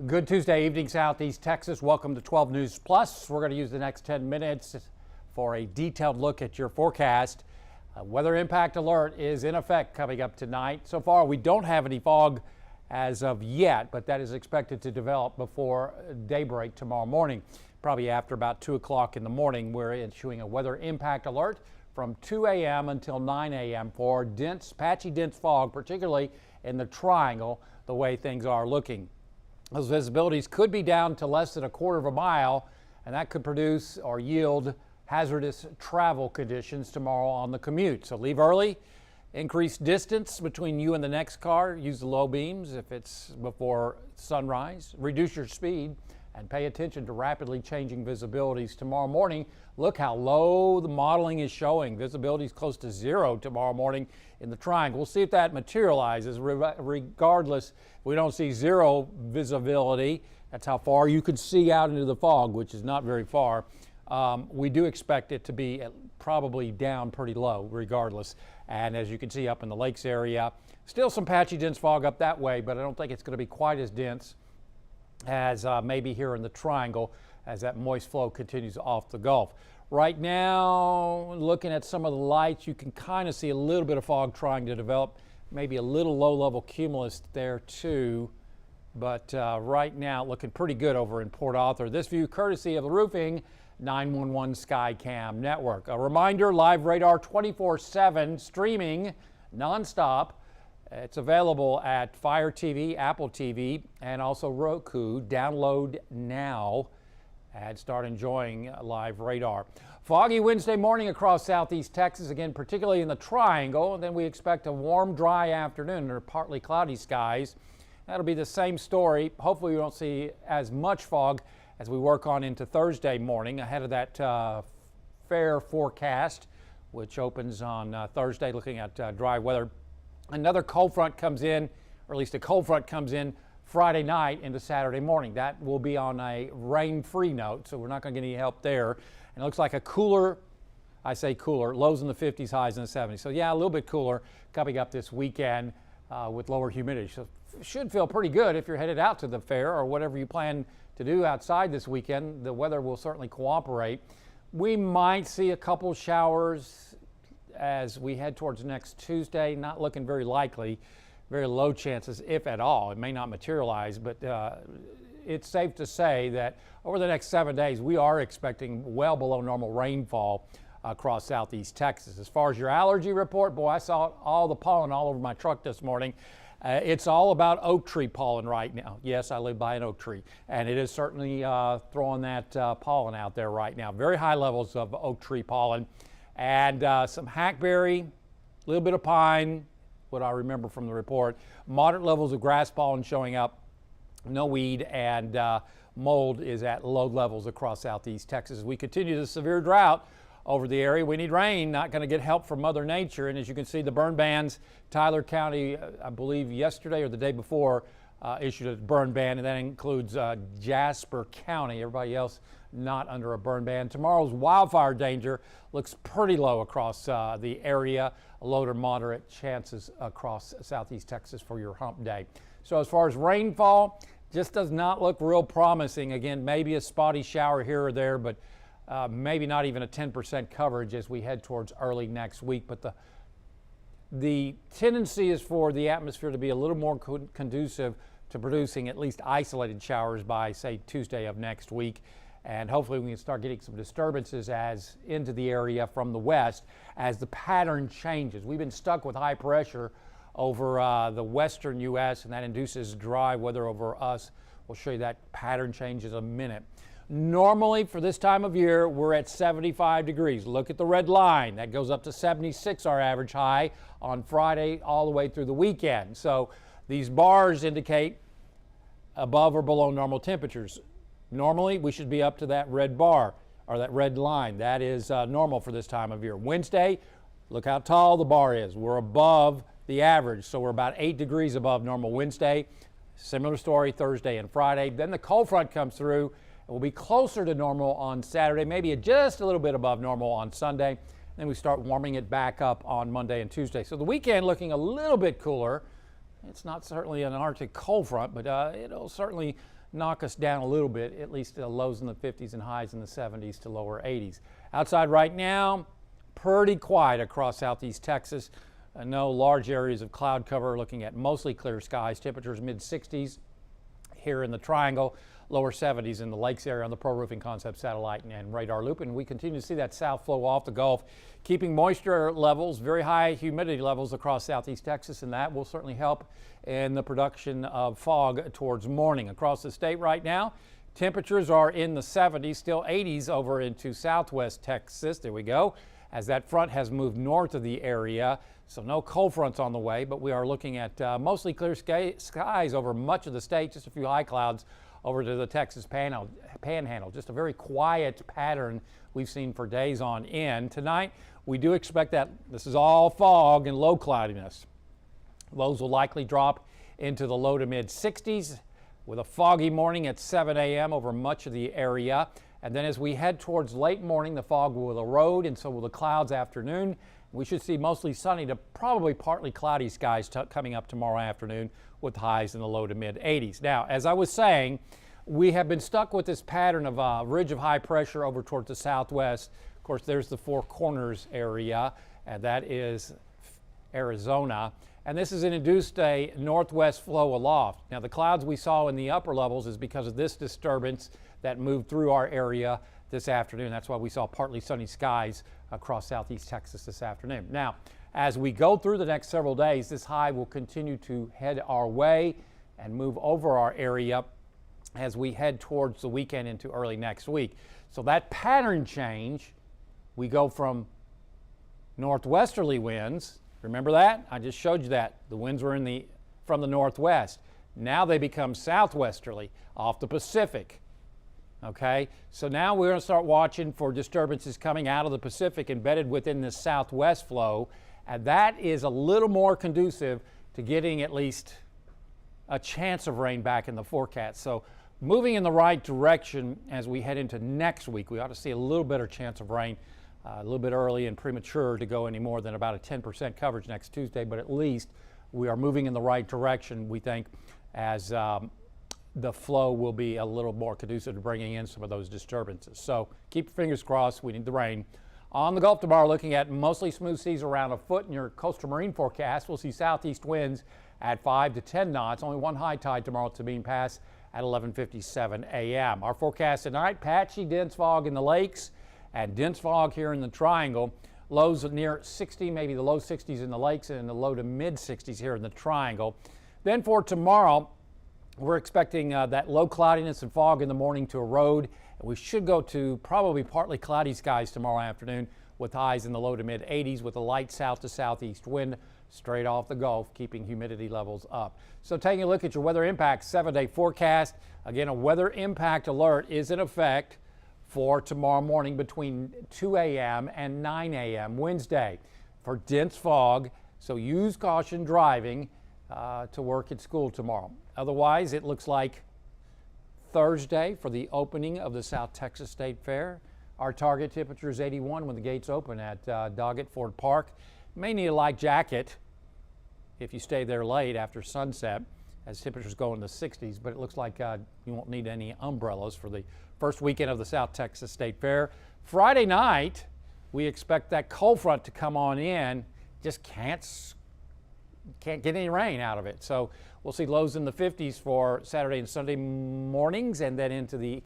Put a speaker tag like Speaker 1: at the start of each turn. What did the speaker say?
Speaker 1: Good Tuesday evening, Southeast Texas. Welcome to 12 News Plus. We're going to use the next 10 minutes for a detailed look at your forecast. A weather impact alert is in effect coming up tonight. So far, we don't have any fog as of yet, but that is expected to develop before daybreak tomorrow morning. Probably after about 2 o'clock in the morning, we're issuing a weather impact alert from 2 a.m. until 9 a.m. for patchy dense fog, particularly in the triangle, the way things are looking. Those visibilities could be down to less than a quarter of a mile, and that could produce or yield hazardous travel conditions tomorrow on the commute. So leave early, increase distance between you and the next car, use the low beams if it's before sunrise, reduce your speed, and pay attention to rapidly changing visibilities tomorrow morning. Look how low the modeling is showing. Visibility is close to zero tomorrow morning in the triangle. We'll see if that materializes. Regardless, we don't see zero visibility. That's how far you could see out into the fog, which is not very far. We do expect it to be probably down pretty low regardless. And as you can see up in the lakes area, still some patchy dense fog up that way, but I don't think it's going to be quite as dense as maybe here in the triangle as that moist flow continues off the Gulf. Right now, looking at some of the lights, you can kind of see a little bit of fog trying to develop, maybe a little low-level cumulus there too. But right now, looking pretty good over in Port Arthur. This view courtesy of the Roofing 911 Skycam Network. A reminder, live radar 24/7 streaming nonstop. It's available at Fire TV, Apple TV, and also Roku. Download now and start enjoying live radar. Foggy Wednesday morning across southeast Texas, again, particularly in the triangle. And then we expect a warm, dry afternoon under partly cloudy skies. That'll be the same story. Hopefully we don't see as much fog as we work on into Thursday morning ahead of that fair forecast, which opens on Thursday, looking at dry weather. Another cold front comes in, or at least a cold front comes in Friday night into Saturday morning. That will be on a rain-free note, so we're not going to get any help there. And it looks like a cooler, I say cooler, lows in the 50s, highs in the 70s. So yeah, a little bit cooler coming up this weekend with lower humidity. So it should feel pretty good if you're headed out to the fair or whatever you plan to do outside this weekend. The weather will certainly cooperate. We might see a couple showers as we head towards next Tuesday. Not looking very likely, very low chances, if at all. It may not materialize, but it's safe to say that over the next 7 days, we are expecting well below normal rainfall across southeast Texas. As far as your allergy report, boy, I saw all the pollen all over my truck this morning. It's all about oak tree pollen right now. Yes, I live by an oak tree, and it is certainly throwing that pollen out there right now. Very high levels of oak tree pollen. And some hackberry, a little bit of pine, what I remember from the report. Moderate levels of grass pollen showing up. No weed, and mold is at low levels across southeast Texas. As we continue the severe drought over the area, we need rain, not going to get help from Mother Nature. And as you can see, the burn bans, Tyler County, I believe yesterday or the day before, issued a burn ban, and that includes Jasper County. Everybody else not under a burn ban. Tomorrow's wildfire danger looks pretty low across the area. Low to moderate chances across southeast Texas for your hump day. So as far as rainfall, just does not look real promising. Again, maybe a spotty shower here or there, but maybe not even a 10% coverage as we head towards early next week. But the tendency is for the atmosphere to be a little more conducive to producing at least isolated showers by, say, Tuesday of next week. And hopefully we can start getting some disturbances as into the area from the west as the pattern changes. We've been stuck with high pressure over the western U.S., and that induces dry weather over us. We'll show you that pattern change in a minute. Normally for this time of year, we're at 75 degrees. Look at the red line. That goes up to 76, our average high on Friday all the way through the weekend. So these bars indicate above or below normal temperatures. Normally, we should be up to that red bar or that red line. That is normal for this time of year. Wednesday, look how tall the bar is. We're above the average, so we're about 8 degrees above normal Wednesday. Similar story Thursday and Friday. Then the cold front comes through and we'll be closer to normal on Saturday, maybe just a little bit above normal on Sunday. Then we start warming it back up on Monday and Tuesday. So the weekend looking a little bit cooler. It's not certainly an Arctic cold front, but it'll certainly knock us down a little bit, at least lows in the 50s and highs in the 70s to lower 80s. Outside right now, pretty quiet across southeast Texas. No large areas of cloud cover, looking at mostly clear skies. Temperatures mid-60s here in the Triangle, lower 70s in the Lakes area on the Pro Roofing Concept satellite and radar loop. And we continue to see that south flow off the Gulf, keeping moisture levels, very high humidity levels across southeast Texas, and that will certainly help in the production of fog towards morning. Across the state right now, temperatures are in the 70s, still 80s over into southwest Texas. There we go. As that front has moved north of the area, so no cold fronts on the way, but we are looking at mostly clear skies over much of the state, just a few high clouds over to the Texas panhandle. Just a very quiet pattern we've seen for days on end. Tonight, we do expect that this is all fog and low cloudiness. Lows will likely drop into the low to mid 60s with a foggy morning at 7 a.m. over much of the area. And then as we head towards late morning, the fog will erode, and so will the clouds afternoon. We should see mostly sunny to probably partly cloudy skies coming up tomorrow afternoon with highs in the low to mid 80s. Now, as I was saying, we have been stuck with this pattern of a ridge of high pressure over towards the southwest. Of course, there's the Four Corners area, and that is Arizona. And this has induced a northwest flow aloft. Now, the clouds we saw in the upper levels is because of this disturbance that moved through our area this afternoon. That's why we saw partly sunny skies across southeast Texas this afternoon. Now, as we go through the next several days, this high will continue to head our way and move over our area as we head towards the weekend into early next week. So that pattern change, we go from northwesterly winds. Remember that? I just showed you that. The winds were from the northwest. Now they become southwesterly off the Pacific. Okay, so now we're going to start watching for disturbances coming out of the Pacific embedded within this southwest flow, and that is a little more conducive to getting at least a chance of rain back in the forecast. So moving in the right direction as we head into next week. We ought to see a little better chance of rain, a little bit early and premature to go any more than about a 10% coverage next Tuesday, but at least we are moving in the right direction, we think, as the flow will be a little more conducive to bringing in some of those disturbances. So keep your fingers crossed. We need the rain. On the Gulf tomorrow, looking at mostly smooth seas around a foot in your coastal marine forecast. We'll see southeast winds at 5 to 10 knots. Only one high tide tomorrow at Sabine Pass at 11:57 a.m. Our forecast tonight, patchy dense fog in the lakes and dense fog here in the Triangle. Lows near 60, maybe the low 60s in the lakes and in the low to mid 60s here in the Triangle. Then for tomorrow, we're expecting that low cloudiness and fog in the morning to erode, and we should go to probably partly cloudy skies tomorrow afternoon with highs in the low to mid 80s with a light south to southeast wind straight off the Gulf, keeping humidity levels up. So taking a look at your weather impact 7-day forecast. Again, a weather impact alert is in effect for tomorrow morning between 2 a.m. and 9 a.m. Wednesday for dense fog, so use caution driving to work at school tomorrow. Otherwise, it looks like Thursday for the opening of the South Texas State Fair. Our target temperature is 81 when the gates open at Doggett Ford Park. You may need a light jacket if you stay there late after sunset as temperatures go in the 60s, but it looks like you won't need any umbrellas for the first weekend of the South Texas State Fair. Friday night, we expect that cold front to come on in. Just can't get any rain out of it. So we'll see lows in the 50s for Saturday and Sunday mornings and then into the